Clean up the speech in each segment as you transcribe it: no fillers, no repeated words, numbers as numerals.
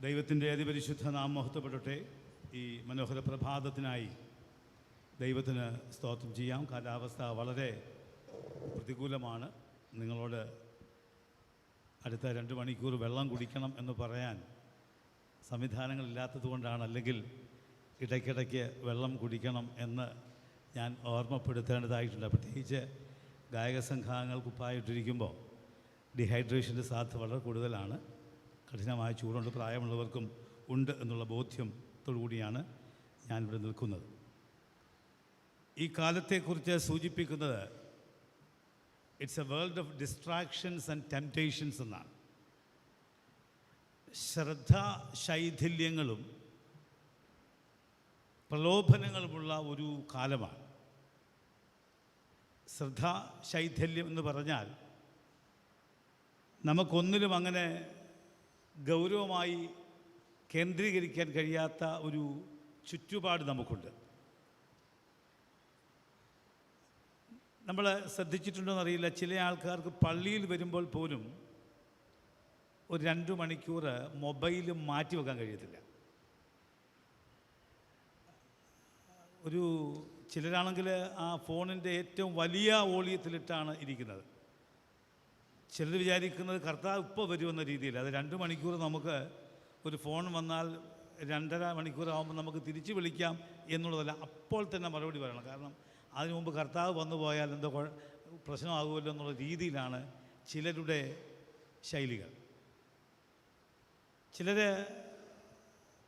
ദൈവത്തിൻ്റെ അതിപരിശുദ്ധ നാമം മഹത്വപ്പെടട്ടെ. ഈ മനോഹര പ്രഭാതത്തിനായി ദൈവത്തിന് സ്തോത്രം ചെയ്യാം. കാലാവസ്ഥ വളരെ പ്രതികൂലമാണ്. നിങ്ങളോട് അടുത്ത 2 മണിക്കൂർ വെള്ളം കുടിക്കണം എന്ന് പറയാൻ സംവിധാനങ്ങളില്ലാത്തത് കൊണ്ടാണ്. അല്ലെങ്കിൽ ഇടയ്ക്കിടയ്ക്ക് വെള്ളം കുടിക്കണം എന്ന് ഞാൻ ഓർമ്മപ്പെടുത്തേണ്ടതായിട്ടുണ്ട്. പ്രത്യേകിച്ച് ഗായക സംഘാംഗങ്ങൾ കുപ്പായിട്ടിരിക്കുമ്പോൾ ഡീഹൈഡ്രേഷൻ്റെ സാധ്യത വളരെ കൂടുതലാണ്. കഠിനമായ ചൂടുണ്ട്, പ്രായമുള്ളവർക്കും ഉണ്ട് എന്നുള്ള ബോധ്യത്തോടുകൂടിയാണ് ഞാനിവിടെ നിൽക്കുന്നത്. ഈ കാലത്തെക്കുറിച്ച് സൂചിപ്പിക്കുന്നത് it's A world of distractions and temptations എന്നാണ്. ശ്രദ്ധാശൈഥില്യങ്ങളും പ്രലോഭനങ്ങളുമുള്ള ഒരു കാലമാണ്. ശ്രദ്ധാശൈഥില്യം എന്ന് പറഞ്ഞാൽ നമുക്കൊന്നിലും അങ്ങനെ ഗൗരവമായി കേന്ദ്രീകരിക്കാൻ കഴിയാത്ത ഒരു ചുറ്റുപാട് നമുക്കുണ്ട്. നമ്മൾ ശ്രദ്ധിച്ചിട്ടുണ്ടോയെന്നറിയില്ല, ചില ആൾക്കാർക്ക് പള്ളിയിൽ വരുമ്പോൾ പോലും ഒരു 2 മണിക്കൂർ മൊബൈൽ മാറ്റി വെക്കാൻ കഴിയത്തില്ല. ചിലരാണെങ്കിൽ ആ ഫോണിൻ്റെ ഏറ്റവും വലിയ വോളിയത്തിലിട്ടാണ് ഇരിക്കുന്നത്. ചിലർ വിചാരിക്കുന്നത് കർത്താവ് ഇപ്പോൾ വരുമെന്ന രീതിയിൽ. അത് 2 മണിക്കൂർ നമുക്ക് ഒരു ഫോൺ വന്നാൽ 2.5 മണിക്കൂറാകുമ്പോൾ നമുക്ക് തിരിച്ച് വിളിക്കാം എന്നുള്ളതല്ല, അപ്പോൾ തന്നെ മറുപടി പറയണം. കാരണം അതിനു മുമ്പ് കർത്താവ് വന്നു പോയാൽ എന്തോ പ്രശ്നമാകുമല്ലോ എന്നുള്ള രീതിയിലാണ് ചിലരുടെ ശൈലികൾ. ചിലർ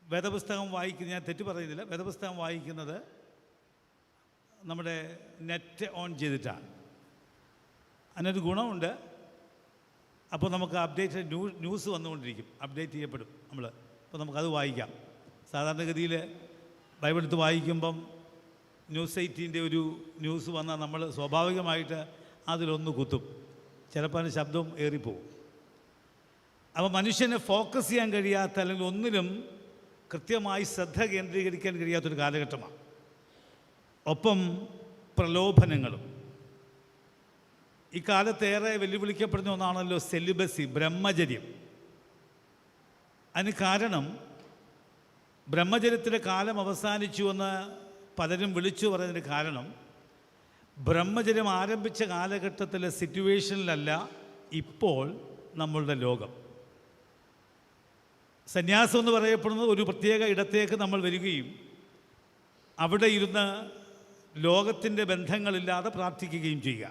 വേദപുസ്തകം വായിക്കുന്ന, ഞാൻ തെറ്റ് പറയുന്നില്ല, വേദപുസ്തകം വായിക്കുന്നത് നമ്മുടെ നെറ്റ് ഓൺ ചെയ്തിട്ടാണ്. അതിനൊരു ഗുണമുണ്ട്. അപ്പോൾ നമുക്ക് അപ്ഡേറ്റഡ് ന്യൂസ് വന്നുകൊണ്ടിരിക്കും, അപ്ഡേറ്റ് ചെയ്യപ്പെടും നമ്മൾ. അപ്പോൾ നമുക്കത് വായിക്കാം. സാധാരണഗതിയിൽ ബൈബിൾ എടുത്ത് വായിക്കുമ്പം ന്യൂസ് 18-ൻ്റെ ഒരു ന്യൂസ് വന്നാൽ നമ്മൾ സ്വാഭാവികമായിട്ട് അതിലൊന്ന് കുത്തും, ചിലപ്പോൾ അതിന് ശബ്ദവും ഏറിപ്പോവും. അപ്പോൾ മനുഷ്യനെ ഫോക്കസ് ചെയ്യാൻ കഴിയാത്ത, അല്ലെങ്കിൽ ഒന്നിലും കൃത്യമായി ശ്രദ്ധ കേന്ദ്രീകരിക്കാൻ കഴിയാത്തൊരു കാലഘട്ടമാണ്. ഒപ്പം പ്രലോഭനങ്ങളും. ഈ കാലത്തേറെ വെല്ലുവിളിക്കപ്പെടുന്ന ഒന്നാണല്ലോ സെലിബസി, ബ്രഹ്മചര്യം. അതിന് കാരണം ബ്രഹ്മചര്യത്തിൻ്റെ കാലം അവസാനിച്ചുവെന്ന് പലരും വിളിച്ചു പറയുന്നതിന് കാരണം ബ്രഹ്മചര്യം ആരംഭിച്ച കാലഘട്ടത്തിലെ സിറ്റുവേഷനിലല്ല ഇപ്പോൾ നമ്മളുടെ ലോകം. സന്യാസം എന്ന് പറയപ്പെടുന്നത് ഒരു പ്രത്യേക ഇടത്തേക്ക് നമ്മൾ വരികയും അവിടെ ഇരുന്ന് ലോകത്തിൻ്റെ ബന്ധങ്ങളില്ലാതെ പ്രാർത്ഥിക്കുകയും ചെയ്യുക.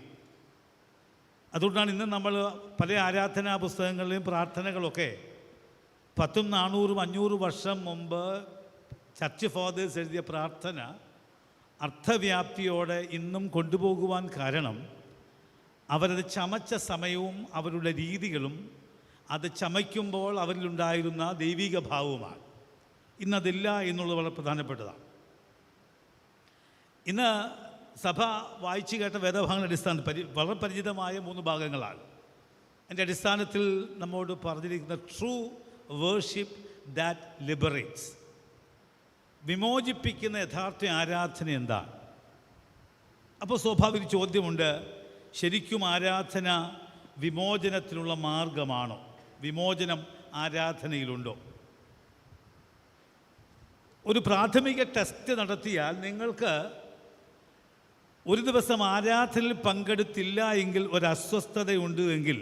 അതുകൊണ്ടാണ് ഇന്ന് നമ്മൾ പല ആരാധനാ പുസ്തകങ്ങളിലെയും പ്രാർത്ഥനകളൊക്കെ 100, 400, 500 വർഷം മുമ്പ് ചർച്ച് ഫാദേഴ്സ് എഴുതിയ പ്രാർത്ഥന അർത്ഥവ്യാപ്തിയോടെ ഇന്നും കൊണ്ടുപോകുവാൻ കാരണം അവരത് ചമച്ച സമയവും അവരുടെ രീതികളും അത് ചമയ്ക്കുമ്പോൾ അവരിലുണ്ടായിരുന്ന ദൈവിക ഭാവവുമാണ്. ഇന്നതില്ല എന്നുള്ളത് വളരെ പ്രധാനപ്പെട്ടതാണ്. ഇന്ന് സഭ വായിച്ചു കേട്ട വേദഭാഗങ്ങളുടെ അടിസ്ഥാനത്തിൽ വളരെ പരിചിതമായ 3 ഭാഗങ്ങളാണ്. അതിൻ്റെ അടിസ്ഥാനത്തിൽ നമ്മോട് പറഞ്ഞിരിക്കുന്ന ട്രൂ വേർഷിപ്പ് ദാറ്റ് ലിബറേറ്റ്സ്, വിമോചിപ്പിക്കുന്ന യഥാർത്ഥ ആരാധന എന്താണ്? അപ്പോൾ സ്വാഭാവിക ചോദ്യമുണ്ട്, ശരിക്കും ആരാധന വിമോചനത്തിനുള്ള മാർഗമാണോ? വിമോചനം ആരാധനയിലുണ്ടോ? ഒരു പ്രാഥമിക ടെസ്റ്റ് നടത്തിയാൽ നിങ്ങൾക്ക് ഒരു ദിവസം ആരാധനയിൽ പങ്കെടുത്തില്ല എങ്കിൽ ഒരു അസ്വസ്ഥതയുണ്ട് എങ്കിൽ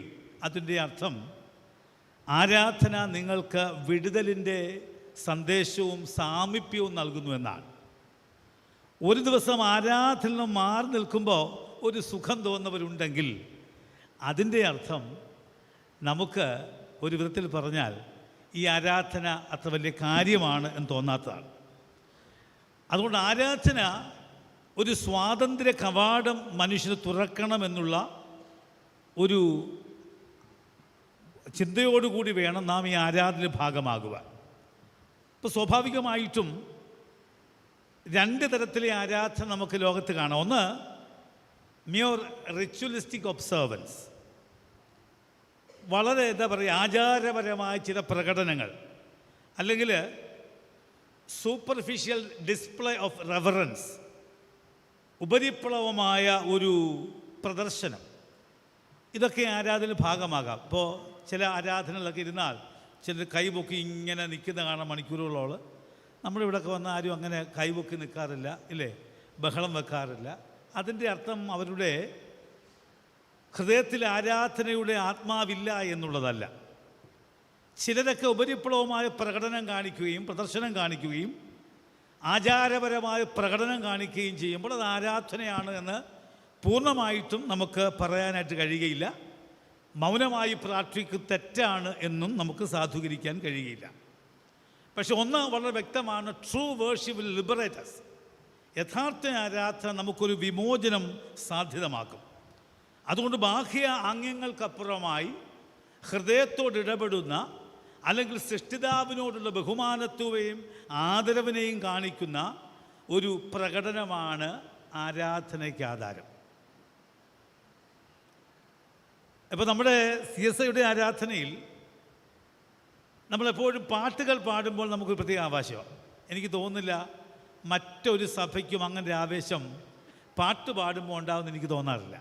അതിൻ്റെ അർത്ഥം ആരാധന നിങ്ങൾക്ക് വിടുതലിൻ്റെ സന്ദേശവും സാമീപ്യവും നൽകുന്നു എന്നാണ്. ഒരു ദിവസം ആരാധന മാറി നിൽക്കുമ്പോൾ ഒരു സുഖം തോന്നുന്നവരുണ്ടെങ്കിൽ അതിൻ്റെ അർത്ഥം നമുക്ക് ഒരു വിധത്തിൽ പറഞ്ഞാൽ ഈ ആരാധന അത്ര വലിയ കാര്യമാണ് എന്ന് തോന്നാത്തതാണ്. അതുകൊണ്ട് ആരാധന ഒരു സ്വാതന്ത്ര്യ കവാടം മനുഷ്യന് തുറക്കണമെന്നുള്ള ഒരു ചിന്തയോടുകൂടി വേണം നാം ഈ ആരാധനയിൽ ഭാഗമാകുക. ഇപ്പോൾ സ്വാഭാവികമായിട്ടും 2 തരത്തിലെ ആരാധന നമുക്ക് ലോകത്ത് കാണാം. ഒന്ന് മ്യൂർ റിച്വലിസ്റ്റിക് ഒബ്സർവൻസ്, വളരെ ആചാരപരമായ ചില പ്രകടനങ്ങൾ, അല്ലെങ്കിൽ സൂപ്പർഫിഷ്യൽ ഡിസ്പ്ലേ ഓഫ് റെവറൻസ്, ഉപരിപ്ലവമായ ഒരു പ്രദർശനം. ഇതൊക്കെ ആരാധനയിൽ ഭാഗമാകാം. ഇപ്പോൾ ചില ആരാധനകളൊക്കെ ഇരുന്നാൽ ചിലർ കൈപൊക്കി ഇങ്ങനെ നിൽക്കുന്ന കാണാൻ മണിക്കൂറുകളോളം. നമ്മുടെ ഇവിടെയൊക്കെ വന്ന ആരും അങ്ങനെ കൈപൊക്കി നിൽക്കാറില്ല, ഇല്ലേ, ബഹളം വെക്കാറില്ല. അതിൻ്റെ അർത്ഥം അവരുടെ ഹൃദയത്തിൽ ആരാധനയുടെ ആത്മാവില്ല എന്നുള്ളതല്ല. ചിലരൊക്കെ ഉപരിപ്ലവമായ പ്രകടനം കാണിക്കുകയും പ്രദർശനം കാണിക്കുകയും ആചാരപരമായ പ്രകടനം കാണിക്കുകയും ചെയ്യുമ്പോൾ അത് ആരാധനയാണ് എന്ന് പൂർണ്ണമായിട്ടും നമുക്ക് പറയാനായിട്ട് കഴിയുകയില്ല. മൗനമായി പ്രാർത്ഥിക്കുക തെറ്റാണ് എന്നും നമുക്ക് സാധൂകരിക്കാൻ കഴിയുകയില്ല. പക്ഷെ ഒന്ന് വളരെ വ്യക്തമാണ്, true worship will liberate us. യഥാർത്ഥ ആരാധന നമുക്കൊരു വിമോചനം സാധ്യതമാക്കും. അതുകൊണ്ട് ബാഹ്യ ആംഗ്യങ്ങൾക്കപ്പുറമായി ഹൃദയത്തോട് ഇടപെടുന്ന, അല്ലെങ്കിൽ സൃഷ്ടിതാവിനോടുള്ള ബഹുമാനത്വയും ആദരവിനെയും കാണിക്കുന്ന ഒരു പ്രകടനമാണ് ആരാധനയ്ക്ക് ആധാരം. ഇപ്പോൾ നമ്മുടെ CSIയുടെ ആരാധനയിൽ നമ്മളെപ്പോഴും പാട്ടുകൾ പാടുമ്പോൾ നമുക്കൊരു പ്രത്യേക ആവേശമാണ്. എനിക്ക് തോന്നുന്നില്ല മറ്റൊരു സഭയ്ക്കും അങ്ങനെ ഒരു ആവേശം പാട്ട് പാടുമ്പോൾ ഉണ്ടാകുമെന്ന് എനിക്ക് തോന്നാറില്ല.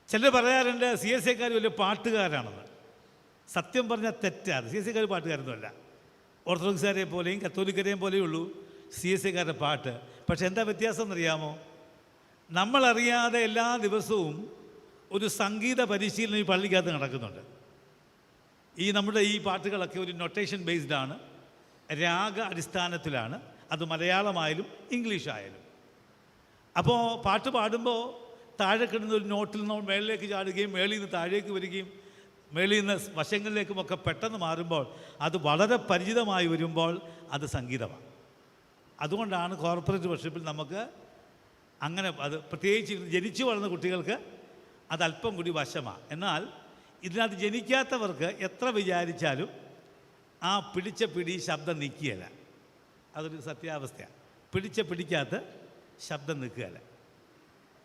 ചിലർ പറയാറുണ്ട് CSIക്കാർ വലിയ പാട്ടുകാരാണെന്ന്. സത്യം പറഞ്ഞാൽ തെറ്റാണ്. CSIക്കാർ പാട്ടുകാരൊന്നുമല്ല. ഓർത്തഡോക്സുകാരെ പോലെയും കത്തോലിക്കരെയും പോലെയുള്ളൂ CSIക്കാരുടെ പാട്ട്. പക്ഷെ എന്താ വ്യത്യാസം എന്നറിയാമോ? നമ്മളറിയാതെ എല്ലാ ദിവസവും ഒരു സംഗീത പരിശീലനം ഈ പള്ളിക്കകത്ത് നടക്കുന്നുണ്ട്. നമ്മുടെ ഈ പാട്ടുകളൊക്കെ ഒരു നൊട്ടേഷൻ ബേസ്ഡ് ആണ്, രാഗ അടിസ്ഥാനത്തിലാണ്. അത് മലയാളമായാലും ഇംഗ്ലീഷായാലും. അപ്പോൾ പാട്ട് പാടുമ്പോൾ താഴെ കിടന്ന ഒരു നോട്ടിൽ നിന്ന് മേളിലേക്ക് ചാടുകയും മേളിൽ നിന്ന് താഴേക്ക് വരികയും മേളിൽ നിന്ന് വശങ്ങളിലേക്കുമൊക്കെ പെട്ടെന്ന് മാറുമ്പോൾ അത് വളരെ പരിചിതമായി വരുമ്പോൾ അത് സംഗീതമാണ്. അതുകൊണ്ടാണ് കോർപ്പറേറ്റ് വർഷിപ്പിൽ നമുക്ക് അങ്ങനെ അത് പ്രത്യേകിച്ച് ജനിച്ചു വളർന്ന കുട്ടികൾക്ക് അത് അല്പം കൂടി വശമാണ്. എന്നാൽ ഇതിനകത്ത് ജനിക്കാത്തവർക്ക് എത്ര വിചാരിച്ചാലും ആ പിടിച്ച പിടി ശബ്ദം നിൽക്കുകയില്ല. അതൊരു സത്യാവസ്ഥയാണ്. പിടിക്കകത്ത് ശബ്ദം നിൽക്കുകയില്ല.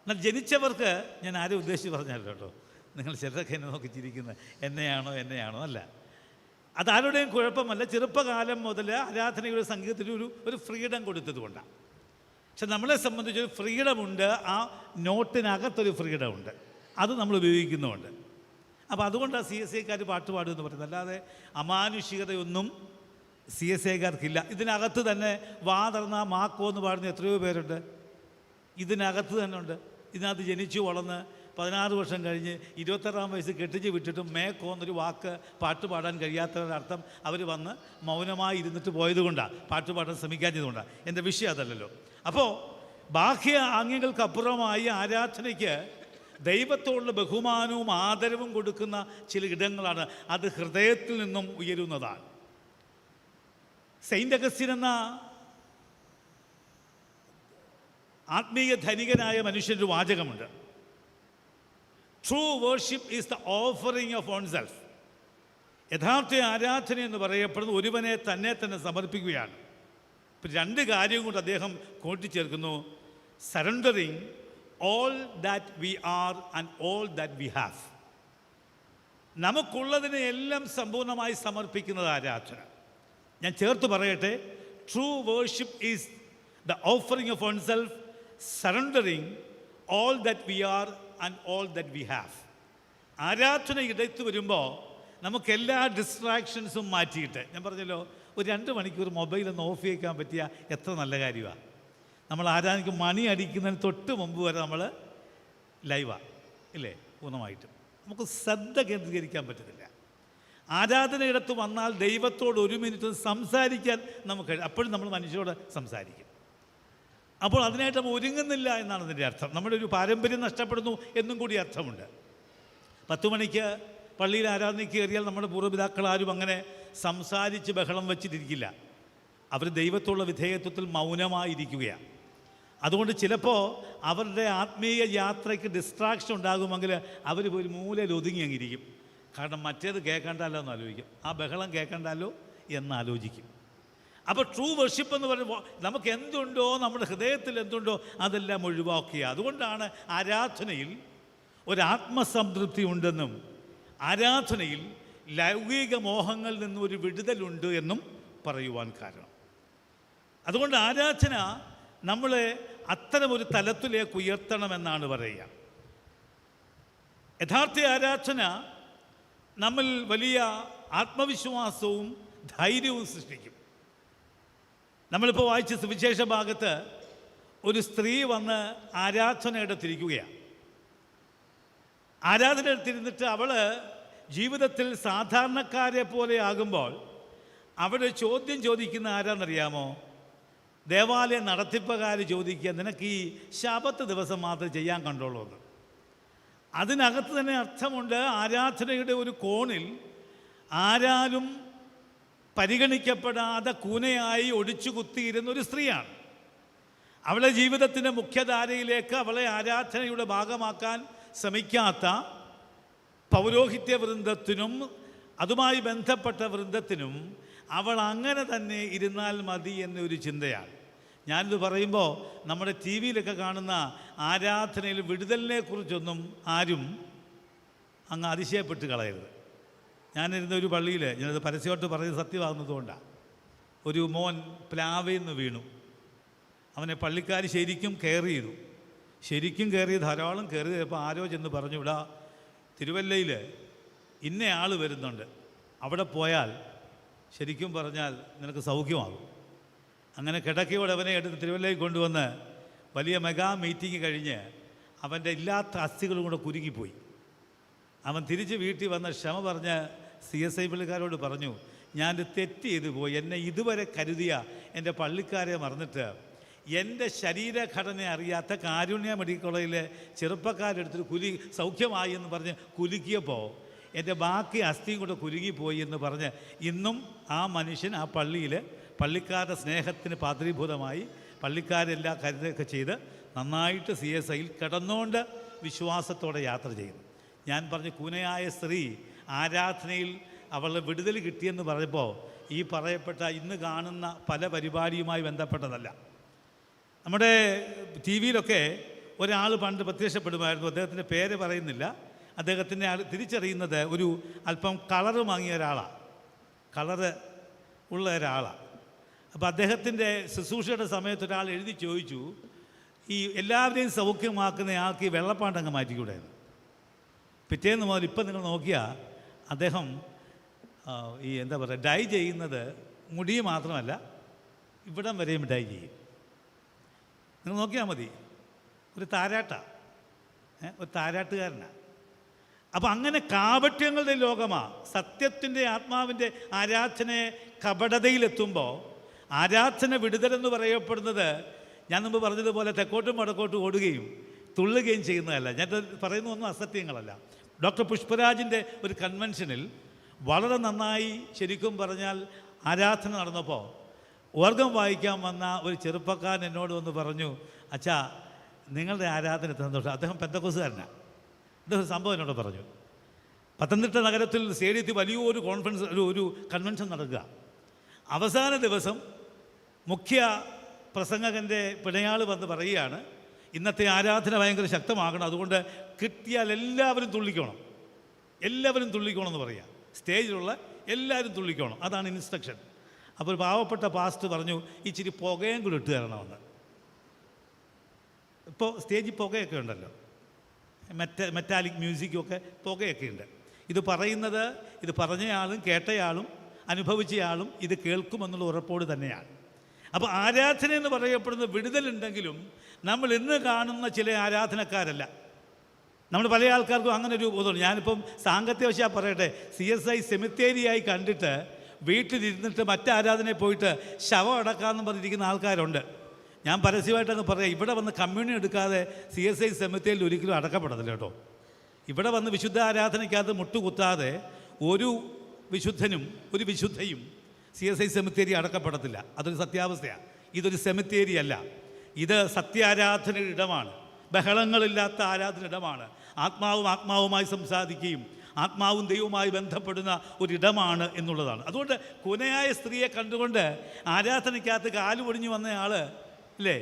എന്നാൽ ജനിച്ചവർക്ക്, ഞാൻ ആരും ഉദ്ദേശിച്ച് പറഞ്ഞല്ലോ കേട്ടോ, നിങ്ങൾ ചിലരൊക്കെ എന്നെ നോക്കി ചിരിക്കുന്നത് എന്നെയാണോ അല്ല, അതാരുടെയും കുഴപ്പമല്ല. ചെറുപ്പകാലം മുതൽ ആരാധനയുടെ സംഗീതത്തിൽ ഒരു ഫ്രീഡം കൊടുത്തതുകൊണ്ടാണ്. പക്ഷെ നമ്മളെ സംബന്ധിച്ചൊരു ഫ്രീഡമുണ്ട്, ആ നോട്ടിനകത്തൊരു ഫ്രീഡമുണ്ട്, അത് നമ്മൾ ഉപയോഗിക്കുന്നുമുണ്ട്. അപ്പോൾ അതുകൊണ്ടാണ് CSIക്കാർ പാട്ട് പാടുമെന്ന് പറയുന്നത്. അല്ലാതെ അമാനുഷികതയൊന്നും CSIക്കാർക്കില്ല. ഇതിനകത്ത് തന്നെ വാ തുറന്ന മാക്കോ എന്ന് പാടുന്ന എത്രയോ പേരുണ്ട്. ഇതിനകത്ത് തന്നെ ഉണ്ട്. ഇതിനകത്ത് ജനിച്ചു വളർന്ന് 16 വർഷം കഴിഞ്ഞ് 26-ാം വയസ്സ് കെട്ടിച്ച് വിട്ടിട്ടും മേക്കോ എന്നൊരു വാക്ക് പാട്ട് പാടാൻ കഴിയാത്തവരുടെ അർത്ഥം അവർ വന്ന് മൗനമായി ഇരുന്നിട്ട് പോയതുകൊണ്ടാണ്, പാട്ട് പാടാൻ ശ്രമിക്കാഞ്ഞതുകൊണ്ടാണ്. എൻ്റെ വിഷയം അതല്ലല്ലോ. അപ്പോൾ ബാഹ്യ ആംഗ്യങ്ങൾക്കപ്പുറമായി ആരാധനയ്ക്ക് ദൈവത്തോടുള്ള ബഹുമാനവും ആദരവും കൊടുക്കുന്ന ചില ഇടങ്ങളാണ്. അത് ഹൃദയത്തിൽ നിന്നും ഉയരുന്നതാണ്. സെയിൻറ്റ് അഗസ്റ്റിൻ എന്ന ആത്മീയ ധനികനായ മനുഷ്യൻ്റെ വാചകമുണ്ട്, true worship is the offering of own self. യഥാർത്ഥ ആരാധന എന്ന് പറയപ്പെടുന്നത് ഒരുവനെ തന്നെ സമർപ്പിക്കുകയാണ്. ഇപ്പം 2 കാര്യം കൊണ്ട് അദ്ദേഹം കൂട്ടിച്ചേർക്കുന്നു: surrendering all that we are and all that we have. നമുക്കുള്ളതിനെ എല്ലാം സമ്പൂർണ്ണമായി സമർപ്പിക്കുന്നത് ആരാധന. ഞാൻ ചേർത്ത് പറയട്ടെ, true worship is the offering of own self, surrendering all that we are and all that we have. ആരാധന ഇടത്ത് വരുമ്പോൾ നമുക്കെല്ലാ ഡിസ്ട്രാക്ഷൻസും മാറ്റിയിട്ട്, ഞാൻ പറഞ്ഞല്ലോ, ഒരു 2 മണിക്കൂർ മൊബൈലൊന്ന് ഓഫ് ചെയ്യിക്കാൻ പറ്റിയ എത്ര നല്ല കാര്യമാണ്. നമ്മൾ ആരാധനയ്ക്ക് മണി അടിക്കുന്നതിന് തൊട്ട് മുമ്പ് വരെ നമ്മൾ ലൈവാണ്, ഇല്ലേ, പൂർണ്ണമായിട്ടും. നമുക്ക് ശ്രദ്ധ കേന്ദ്രീകരിക്കാൻ പറ്റത്തില്ല. ആരാധനയിടത്ത് വന്നാൽ ദൈവത്തോട് 1 മിനിറ്റ് സംസാരിക്കാൻ നമുക്ക്, അപ്പോഴും നമ്മൾ മനുഷ്യരോട് സംസാരിക്കും. അപ്പോൾ അതിനായിട്ട് നമ്മൾ ഒരുങ്ങുന്നില്ല എന്നാണ് അതിൻ്റെ അർത്ഥം. നമ്മുടെ ഒരു പാരമ്പര്യം നഷ്ടപ്പെടുന്നു എന്നും കൂടി അർത്ഥമുണ്ട്. 10 മണിക്ക് പള്ളിയിൽ ആരാധനയ്ക്ക് കയറിയാൽ നമ്മുടെ പൂർവ്വപിതാക്കൾ ആരും അങ്ങനെ സംസാരിച്ച് ബഹളം വച്ചിട്ടിരിക്കില്ല. അവർ ദൈവത്തോടുള്ള വിധേയത്വത്തിൽ മൗനമായിരിക്കുകയാണ്. അതുകൊണ്ട് ചിലപ്പോൾ അവരുടെ ആത്മീയ യാത്രയ്ക്ക് ഡിസ്ട്രാക്ഷൻ ഉണ്ടാകുമെങ്കിൽ അവർ ഒരു മൂലയിൽ ഒതുങ്ങി അങ്ങിരിക്കും. കാരണം മറ്റേത് കേൾക്കണ്ടല്ലോ എന്ന് ആലോചിക്കും, ആ ബഹളം കേൾക്കണ്ടല്ലോ എന്ന് ആലോചിക്കും. അപ്പോൾ ട്രൂ വർഷിപ്പ് എന്ന് പറയുമ്പോൾ നമുക്ക് എന്തുണ്ടോ, നമ്മുടെ ഹൃദയത്തിൽ എന്തുണ്ടോ അതെല്ലാം ഒഴിവാക്കുക. അതുകൊണ്ടാണ് ആരാധനയിൽ ഒരാത്മസംതൃപ്തി ഉണ്ടെന്നും ആരാധനയിൽ ലൗകിക മോഹങ്ങളിൽ നിന്നും ഒരു വിടുതലുണ്ട് എന്നും പറയുവാൻ കാരണം. അതുകൊണ്ട് ആരാധന നമ്മളെ അത്തരമൊരു തലത്തിലേക്ക് ഉയർത്തണമെന്നാണ് പറയുക. യഥാർത്ഥ ആരാധന നമ്മിൽ വലിയ ആത്മവിശ്വാസവും ധൈര്യവും സൃഷ്ടിക്കും. നമ്മളിപ്പോൾ വായിച്ച സുവിശേഷ ഭാഗത്ത് ഒരു സ്ത്രീ വന്ന് ആരാധനയിടത്തിരിക്കുകയാണ്. ആരാധനയിടത്തിരുന്നിട്ട് അവൾ ജീവിതത്തിൽ സാധാരണക്കാരെ പോലെ ആകുമ്പോൾ അവിടെ ചോദ്യം ചോദിക്കുന്ന ആരാന്നറിയാമോ? ദേവാലയ നടത്തിപ്പുകാർ ചോദിക്കുക, നിനക്ക് ഈ ശബത്ത് ദിവസം മാത്രമേ ചെയ്യാൻ കണ്ടുള്ളൂ എന്ന്. അതിനകത്ത് തന്നെ അർത്ഥമുണ്ട്. ആരാധനയുടെ ഒരു കോണിൽ ആരാലും പരിഗണിക്കപ്പെടാതെ കൂനയായി ഒടിച്ചു കുത്തിയിരുന്നൊരു സ്ത്രീയാണ്. അവളെ ജീവിതത്തിൻ്റെ മുഖ്യധാരയിലേക്ക് അവളെ ആരാധനയുടെ ഭാഗമാക്കാൻ ശ്രമിക്കാത്ത പൗരോഹിത്യ വൃന്ദത്തിനും അതുമായി ബന്ധപ്പെട്ട വൃന്ദത്തിനും അവൾ അങ്ങനെ തന്നെ ഇരുന്നാൽ മതി എന്നൊരു ചിന്തയാണ്. ഞാനിത് പറയുമ്പോൾ നമ്മുടെ ടി വിയിലൊക്കെ കാണുന്ന ആരാധനയിൽ വിടുതലിനെ കുറിച്ചൊന്നും ആരും അങ്ങ് അതിശയപ്പെട്ട് കളയരുത്. ഞാനിരുന്ന ഒരു പള്ളിയിൽ, ഞാനത് പരസ്യമായിട്ട് പറയുന്നത് സത്യമാകുന്നതുകൊണ്ടാണ്, ഒരു മോൻ പ്ലാവയിൽ നിന്ന് വീണു. അവനെ പള്ളിക്കാർ ശരിക്കും കെയർ ചെയ്തു. ശരിക്കും കെയർ ചെയ്ത് ധാരാളം കെയർ ചെയ്തപ്പോൾ ആരോ ചെന്ന് പറഞ്ഞു, ഇവിടെ തിരുവല്ലയിൽ ഇന്ന ആൾ വരുന്നുണ്ട്, അവിടെ പോയാൽ ശരിക്കും പറഞ്ഞാൽ നിനക്ക് സൗഖ്യമാകും. അങ്ങനെ കിടക്കയോടെ അവനെ എടുത്ത് തിരുവല്ലയിൽ കൊണ്ടുവന്ന് വലിയ മെഗാ മീറ്റിംഗ് കഴിഞ്ഞ് അവൻ്റെ ഇല്ലാത്ത അസ്ഥികളും കൂടെ കുരുങ്ങിപ്പോയി. അവൻ തിരിച്ച് വീട്ടിൽ വന്ന് ക്ഷമ പറഞ്ഞ് CSI പള്ളിക്കാരോട് പറഞ്ഞു, ഞാൻ തെറ്റ് ചെയ്തു പോയി, എന്നെ ഇതുവരെ കരുതിയ എൻ്റെ പള്ളിക്കാരെ മറന്നിട്ട് എൻ്റെ ശരീരഘടന അറിയാത്ത കാരുണ്യ മെഡിക്കൽ കോളേജിലെ ചെറുപ്പക്കാരെടുത്തിട്ട് സൗഖ്യമായി എന്ന് പറഞ്ഞ് കുലുക്കിയപ്പോൾ എൻ്റെ ബാക്കി അസ്ഥിയും കൂടെ കുരുങ്ങിപ്പോയി എന്ന് പറഞ്ഞ് ഇന്നും ആ മനുഷ്യൻ ആ പള്ളിയിൽ പള്ളിക്കാരുടെ സ്നേഹത്തിന് പാത്രീഭൂതമായി പള്ളിക്കാരെല്ലാം കരുതൊക്കെ ചെയ്ത് നന്നായിട്ട് CSIയിൽ കിടന്നുകൊണ്ട് വിശ്വാസത്തോടെ യാത്ര ചെയ്യുന്നു. ഞാൻ പറഞ്ഞ കൂനയായ സ്ത്രീ ആരാധനയിൽ അവളുടെ വിടുതൽ കിട്ടിയെന്ന് പറഞ്ഞപ്പോൾ ഈ പറയപ്പെട്ട ഇന്ന് കാണുന്ന പല പരിപാടിയുമായി ബന്ധപ്പെട്ടതല്ല. നമ്മുടെ ടി വിയിലൊക്കെ ഒരാൾ പണ്ട് പ്രത്യക്ഷപ്പെടുമായിരുന്നു. അദ്ദേഹത്തിൻ്റെ പേര് പറയുന്നില്ല. അദ്ദേഹത്തിൻ്റെ തിരിച്ചറിയുന്നത് ഒരു അല്പം കളറ് വാങ്ങിയ ഒരാളാണ്, കളറ് ഉള്ള ഒരാളാണ്. അപ്പോൾ അദ്ദേഹത്തിൻ്റെ ശുശ്രൂഷയുടെ സമയത്ത് ഒരാൾ എഴുതി ചോദിച്ചു, ഈ എല്ലാവരെയും സൗഖ്യമാക്കുന്ന ആൾക്ക് ഈ വെള്ളപ്പാണ്ടങ്ങ് മാറ്റിക്കൂടായിരുന്നു. പിറ്റേന്ന് മുതൽ ഇപ്പം നിങ്ങൾ നോക്കിയാൽ അദ്ദേഹം ഈ എന്താ പറയുക, ഡൈ ചെയ്യുന്നത് മുടി മാത്രമല്ല ഇവിടം വരെയും ഡൈ ചെയ്യും. നിങ്ങൾ നോക്കിയാൽ മതി, ഒരു താരാട്ടുകാരനാണ്. അപ്പം അങ്ങനെ കാപട്യങ്ങളുടെ ലോകമാണ്. സത്യത്തിൻ്റെ ആത്മാവിൻ്റെ ആരാധനയെ കപടതയിലെത്തുമ്പോൾ ആരാധന വിടുതലെന്ന് പറയപ്പെടുന്നത് ഞാൻ മുമ്പ് പറഞ്ഞതുപോലെ തെക്കോട്ടും വടക്കോട്ടും ഓടുകയും തുള്ളുകയും ചെയ്യുന്നതല്ല. ഞാൻ പറയുന്നതൊന്നും അസത്യങ്ങളല്ല. ഡോക്ടർ പുഷ്പരാജിൻ്റെ ഒരു കൺവെൻഷനിൽ വളരെ നന്നായി ശരിക്കും പറഞ്ഞാൽ ആരാധന നടന്നപ്പോൾ ഓർഗം വായിക്കാൻ വന്ന ഒരു ചെറുപ്പക്കാരൻ എന്നോട് വന്ന് പറഞ്ഞു, അച്ഛാ നിങ്ങളുടെ ആരാധന സന്തോഷം. അദ്ദേഹം പെന്തക്കോസുകാരനാണ്. അദ്ദേഹം സംഭവം എന്നോട് പറഞ്ഞു. പത്തനംതിട്ട നഗരത്തിൽ സ്റ്റേഡിയത്തിൽ വലിയൊരു കോൺഫറൻസ് ഒരു കൺവെൻഷൻ നടക്കുക. അവസാന ദിവസം മുഖ്യ പ്രസംഗകൻ്റെ പിണയാൾ വന്ന് പറയുകയാണ്, ഇന്നത്തെ ആരാധന ഭയങ്കര ശക്തമാകണം, അതുകൊണ്ട് കിട്ടിയാൽ എല്ലാവരും തുള്ളിക്കണം എന്ന് പറയുക. സ്റ്റേജിലുള്ള എല്ലാവരും തുള്ളിക്കണം, അതാണ് ഇൻസ്ട്രക്ഷൻ. അപ്പോൾ ഒരു പാവപ്പെട്ട പാസ്റ്റ് പറഞ്ഞു, ഇച്ചിരി പുകയും കൂടി ഇട്ട് തരണമെന്ന്. ഇപ്പോൾ സ്റ്റേജിൽ പുകയൊക്കെ ഉണ്ടല്ലോ, മെറ്റാലിക് മ്യൂസിക്കൊക്കെ പുകയൊക്കെ ഉണ്ട്. ഇത് പറഞ്ഞയാളും കേട്ടയാളും അനുഭവിച്ചയാളും ഇത് കേൾക്കുമെന്നുള്ള ഉറപ്പോട് തന്നെയാണ്. അപ്പോൾ ആരാധന എന്ന് പറയപ്പെടുന്ന വിടുതലുണ്ടെങ്കിലും നമ്മൾ ഇന്ന് കാണുന്ന ചില ആരാധനക്കാരല്ല. നമ്മൾ പല ആൾക്കാർക്കും അങ്ങനെ ഒരു ബോധമുണ്ട്. ഞാനിപ്പം സാങ്കത്യവശാൽ പറയട്ടെ, CSI സെമിത്തേരിയായി കണ്ടിട്ട് വീട്ടിലിരുന്നിട്ട് മറ്റാരാധനയിൽ പോയിട്ട് ശവം അടക്കാമെന്ന് പറഞ്ഞിരിക്കുന്ന ആൾക്കാരുണ്ട്. ഞാൻ പരസ്യമായിട്ടങ്ങ് പറയാം, ഇവിടെ വന്ന് കമ്മ്യൂണിയൻ എടുക്കാതെ CSI സെമിത്തേരിയിൽ ഒരിക്കലും അടക്കപ്പെടത്തില്ല കേട്ടോ. ഇവിടെ വന്ന് വിശുദ്ധ ആരാധനയ്ക്കകത്ത് മുട്ടുകുത്താതെ ഒരു വിശുദ്ധനും ഒരു വിശുദ്ധയും CSI സെമിത്തേരി അടക്കപ്പെടത്തില്ല. അതൊരു സത്യാവസ്ഥയാണ്. ഇതൊരു സെമിത്തേരി അല്ല, ഇത് സത്യാരാധനയുടെ ഇടമാണ്. ബഹളങ്ങളില്ലാത്ത ആരാധന ഇടമാണ്. ആത്മാവുമായി സംസാരിക്കുകയും ആത്മാവും ദൈവവുമായി ബന്ധപ്പെടുന്ന ഒരിടമാണ് എന്നുള്ളതാണ്. അതുകൊണ്ട് കുനയായ സ്ത്രീയെ കണ്ടുകൊണ്ട് ആരാധനയ്ക്കകത്ത് കാല് പൊടിഞ്ഞു വന്നയാൾ അല്ലേ,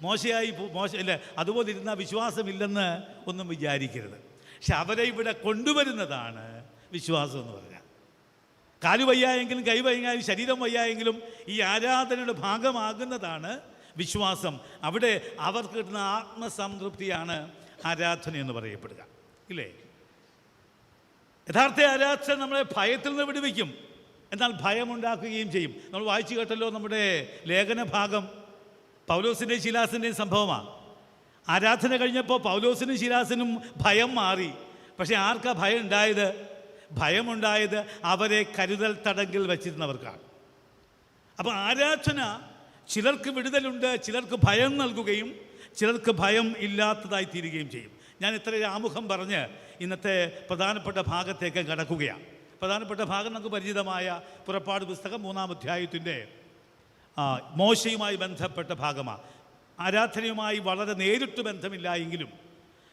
മോശമല്ലേ, അതുപോലെ ഇരുന്ന വിശ്വാസമില്ലെന്ന് ഒന്നും വിചാരിക്കരുത്. പക്ഷെ അവരെ ഇവിടെ കൊണ്ടുവരുന്നതാണ് വിശ്വാസം എന്ന് പറഞ്ഞാൽ. കാല് വയ്യായെങ്കിലും കൈ വയ്യായെങ്കിലും ശരീരം വയ്യായെങ്കിലും ഈ ആരാധനയുടെ ഭാഗമാകുന്നതാണ് വിശ്വാസം. അവിടെ അവർക്ക് കിട്ടുന്ന ആത്മസംതൃപ്തിയാണ് ആരാധന എന്ന് പറയപ്പെടുക, ഇല്ലേ? യഥാർത്ഥ ആരാധന നമ്മളെ ഭയത്തിൽ നിന്ന് വിടുവിക്കും, എന്നാൽ ഭയമുണ്ടാക്കുകയും ചെയ്യും. നമ്മൾ വായിച്ചു കേട്ടല്ലോ നമ്മുടെ ലേഖന ഭാഗം, പൗലോസിൻ്റെയും ശീലാസിൻ്റെയും സംഭവമാണ്. ആരാധന കഴിഞ്ഞപ്പോൾ പൗലോസിനും ശീലാസിനും ഭയം മാറി. പക്ഷേ ആർക്കാ ഭയം ഉണ്ടായത്? ഭയമുണ്ടായത് അവരെ കരുതൽ തടങ്കിൽ വച്ചിരുന്നവർക്കാണ്. അപ്പോൾ ആരാധന ചിലർക്ക് വിടുതലുണ്ട്, ചിലർക്ക് ഭയം നൽകുകയും ചിലർക്ക് ഭയം ഇല്ലാത്തതായി തീരുകയും ചെയ്യും. ഞാൻ ഇത്രയും ആമുഖം പറഞ്ഞ് ഇന്നത്തെ പ്രധാനപ്പെട്ട ഭാഗത്തേക്ക് കടക്കുകയാണ്. പ്രധാനപ്പെട്ട ഭാഗം നമുക്ക് പരിചിതമായ പുറപ്പാട് പുസ്തകം 3-ാം അധ്യായത്തിൻ്റെ മോശയുമായി ബന്ധപ്പെട്ട ഭാഗമാണ്. ആരാധനയുമായി വളരെ നേരിട്ട് ബന്ധമില്ല എങ്കിലും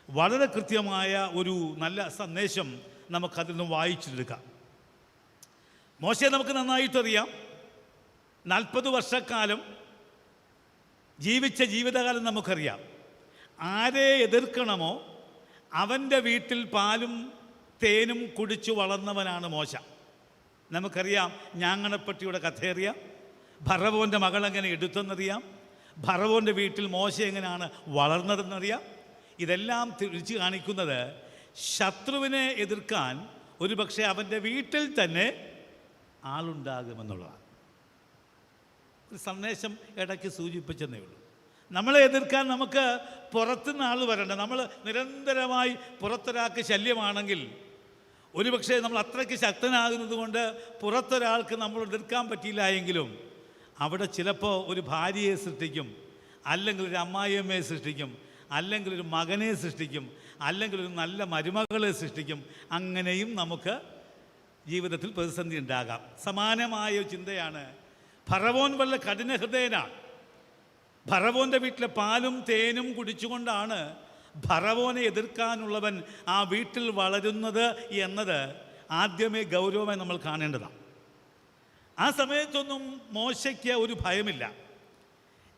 വളരെ കൃത്യമായ ഒരു നല്ല സന്ദേശം നമുക്കതിൽ നിന്ന് വായിച്ചെടുക്കാം. മോശയെ നമുക്ക് നന്നായിട്ടറിയാം. 40 വർഷക്കാലം ജീവിച്ച ജീവിതകാലം നമുക്കറിയാം. ആരെ എതിർക്കണമോ അവൻ്റെ വീട്ടിൽ പാലും തേനും കുടിച്ചു വളർന്നവനാണ് മോശ. നമുക്കറിയാം ഞാങ്ങണപ്പട്ടിയുടെ കഥയറിയാം, ഭറവോൻ്റെ മകളെങ്ങനെ എടുത്തെന്നറിയാം, ഭറവോൻ്റെ വീട്ടിൽ മോശ എങ്ങനെയാണ് വളർന്നതെന്നറിയാം. ഇതെല്ലാം തിരിച്ചു കാണിക്കുന്നത് ശത്രുവിനെ എതിർക്കാൻ ഒരു പക്ഷേ അവൻ്റെ വീട്ടിൽ തന്നെ ആളുണ്ടാകുമെന്നുള്ളതാണ്. ഒരു സന്ദേശം ഇടയ്ക്ക് സൂചിപ്പിച്ചെന്നേ ഉള്ളൂ. നമ്മളെ എതിർക്കാൻ നമുക്ക് പുറത്തുനിന്ന് ആൾ വരണ്ട. നമ്മൾ നിരന്തരമായി പുറത്തൊരാൾക്ക് ശല്യമാണെങ്കിൽ ഒരുപക്ഷെ നമ്മൾ അത്രയ്ക്ക് ശക്തനാകുന്നത് കൊണ്ട് പുറത്തൊരാൾക്ക് നമ്മൾ എതിർക്കാൻ പറ്റിയില്ല എങ്കിലും അവിടെ ചിലപ്പോൾ ഒരു ഭാര്യയെ സൃഷ്ടിക്കും, അല്ലെങ്കിൽ ഒരു അമ്മായിയമ്മയെ സൃഷ്ടിക്കും, അല്ലെങ്കിൽ ഒരു മകനെ സൃഷ്ടിക്കും, അല്ലെങ്കിൽ ഒരു നല്ല മരുമകളെ സൃഷ്ടിക്കും. അങ്ങനെയും നമുക്ക് ജീവിതത്തിൽ പ്രതിസന്ധി ഉണ്ടാകാം. സമാനമായ ചിന്തയാണ്. ഫറവോൻ വല്ല കഠിനഹൃദയനാണ്. ഫറവോൻ്റെ വീട്ടിലെ പാലും തേനും കുടിച്ചുകൊണ്ടാണ് ഫറവോനെ എതിർക്കാനുള്ളവൻ ആ വീട്ടിൽ വളരുന്നത് എന്നത് ആദ്യമേ ഗൗരവമായി നമ്മൾ കാണേണ്ടതാണ്. ആ സമയത്തൊന്നും മോശയ്ക്ക് ഒരു ഭയമില്ല.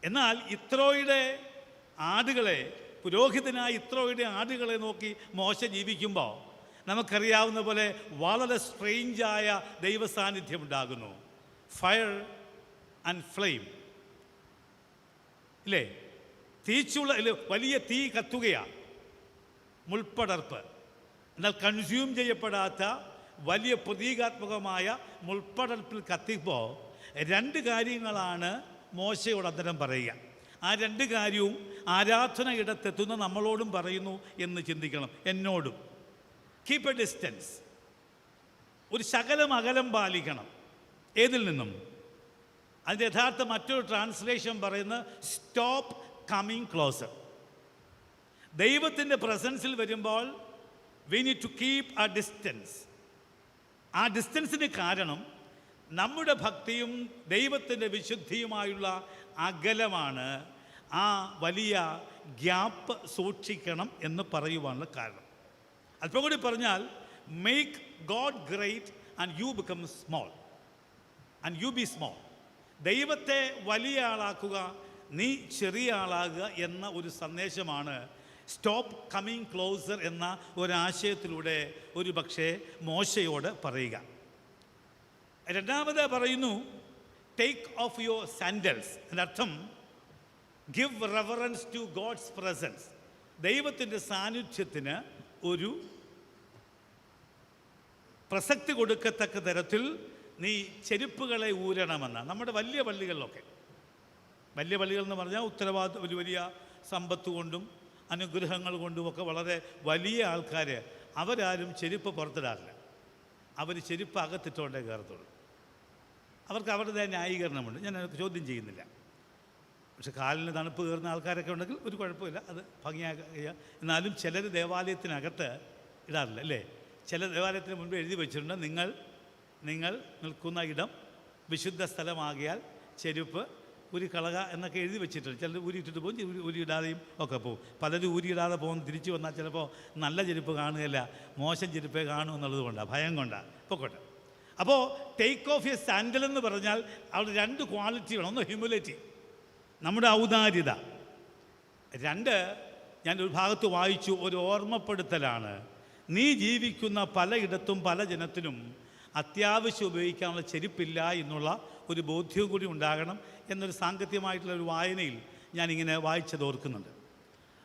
എന്നാൽ ഇത്രോയുടെ ആടുകളെ, പുരോഹിതനായ ഇത്രോയുടെ ആടുകളെ നോക്കി മോശ ജീവിക്കുമ്പോൾ നമുക്കറിയാവുന്ന പോലെ വളരെ സ്ട്രെയിഞ്ചായ ദൈവസാന്നിധ്യം ഉണ്ടാകുന്നു. ഫയർ ആൻഡ് ഫ്ലെയിം ഇല്ലേ? വലിയ തീ കത്തുകയാണ്, മുൾപ്പടർപ്പ്. എന്നാൽ കൺസ്യൂം ചെയ്യപ്പെടാത്ത വലിയ പ്രതീകാത്മകമായ മുൾപ്പടർപ്പിൽ കത്തിപ്പോൾ 2 കാര്യങ്ങളാണ് മോശയോട് അന്നേരം പറയുക. ആ 2 കാര്യവും ആരാധന ഇടത്തെത്തുന്ന നമ്മളോടും പറയുന്നു എന്ന് ചിന്തിക്കണം. എന്നോടും കീപ്പ് എ ഡിസ്റ്റൻസ്, ഒരു ശകലം അകലം പാലിക്കണം. ഏതിൽ നിന്നും? അതിൻ്റെ യഥാർത്ഥ മറ്റൊരു ട്രാൻസ്ലേഷൻ പറയുന്നത് സ്റ്റോപ്പ് കമ്മിങ് ക്ലോസർ. ദൈവത്തിൻ്റെ പ്രസൻസിൽ വരുമ്പോൾ we need to keep a distance. ആ ഡിസ്റ്റൻസിന് കാരണം നമ്മുടെ ഭക്തിയും ദൈവത്തിൻ്റെ വിശുദ്ധിയുമായുള്ള അകലമാണ്. ആ വലിയ ഗ്യാപ്പ് സൂക്ഷിക്കണം എന്ന് പറയുവാനുള്ള കാരണം. അല്പം കൂടി പറഞ്ഞാൽ, make God great and you become small and you be small. ദൈവത്തെ വലിയ ആളാക്കുക, നീ ചെറിയ ആളാകുക എന്ന ഒരു സന്ദേശമാണ് സ്റ്റോപ്പ് കമ്മിങ് ക്ലോസർ എന്ന ഒരാശയത്തിലൂടെ ഒരു പക്ഷേ മോശയോട് പറയുക. രണ്ടാമത് പറയുന്നു ടേക്ക് ഓഫ് യുവർ സാൻഡൽസ്. അതിൻ്റെ അർത്ഥം give reverence to God's presence. ദൈവത്തിൻ്റെ സാന്നിധ്യത്തിന് ഒരു പ്രസക്തി കൊടുക്കത്തക്ക തരത്തിൽ നീ ചെരുപ്പുകളെ ഊരണമെന്നാണ്. നമ്മുടെ വലിയ പള്ളികളിലൊക്കെ, വലിയ പള്ളികൾ എന്ന് പറഞ്ഞാൽ ഉത്തരവാദിത്വം, ഒരു വലിയ സമ്പത്ത് കൊണ്ടും അനുഗ്രഹങ്ങൾ കൊണ്ടുമൊക്കെ വളരെ വലിയ ആൾക്കാർ, അവരാരും ചെരുപ്പ് പുറത്തിടാറില്ല. അവർ ചെരുപ്പ് അകത്തിട്ടുകൊണ്ടേ കയറത്തുള്ളൂ. അവർക്ക് അവരുടേതായ ന്യായീകരണമുണ്ട്, ഞാൻ ചോദ്യം ചെയ്യുന്നില്ല. പക്ഷെ കാലിന് തണുപ്പ് കയറുന്ന ആൾക്കാരൊക്കെ ഉണ്ടെങ്കിൽ ഒരു കുഴപ്പമില്ല, അത് ഭംഗിയാക്കുക. എന്നാലും ചിലർ ദേവാലയത്തിനകത്ത് ഇടാറില്ല അല്ലേ? ചില ദേവാലയത്തിന് മുൻപ് എഴുതി വെച്ചിട്ടുണ്ട്, നിങ്ങൾ നിൽക്കുന്ന ഇടം വിശുദ്ധ സ്ഥലമാകിയാൽ ചെരുപ്പ് ഊരിക്കളക എന്നൊക്കെ എഴുതി വെച്ചിട്ടുണ്ട്. ചിലർ ഊരിയിട്ടിട്ട് പോകും, ഊരിയിടാതെയും ഒക്കെ പോകും. പലരും ഊരിയിടാതെ പോകും. തിരിച്ചു വന്നാൽ ചിലപ്പോൾ നല്ല ചെരുപ്പ് കാണുകയില്ല, മോശം ചെരുപ്പേ കാണൂ എന്നുള്ളത് കൊണ്ടാണ്, ഭയം കൊണ്ടാണ്. പൊക്കോട്ടെ. അപ്പോൾ ടേക്ക് ഓഫ് എ സാൻഡൽ എന്ന് പറഞ്ഞാൽ അവിടെ 2 ക്വാളിറ്റി വേണം. ഒന്ന് ഹ്യൂമിലിറ്റി, നമ്മുടെ ഔദാര്യത. 2, ഞാനൊരു ഭാഗത്ത് വായിച്ചു, ഒരു ഓർമ്മപ്പെടുത്തലാണ്. നീ ജീവിക്കുന്ന പലയിടത്തും പല ജനത്തിനും അത്യാവശ്യം ഉപയോഗിക്കാനുള്ള ചെരുപ്പില്ല എന്നുള്ള ഒരു ബോധ്യവും കൂടി ഉണ്ടാകണം എന്നൊരു സാങ്കത്യമായിട്ടുള്ള ഒരു വായനയിൽ ഞാനിങ്ങനെ വായിച്ചത് ഓർക്കുന്നുണ്ട്.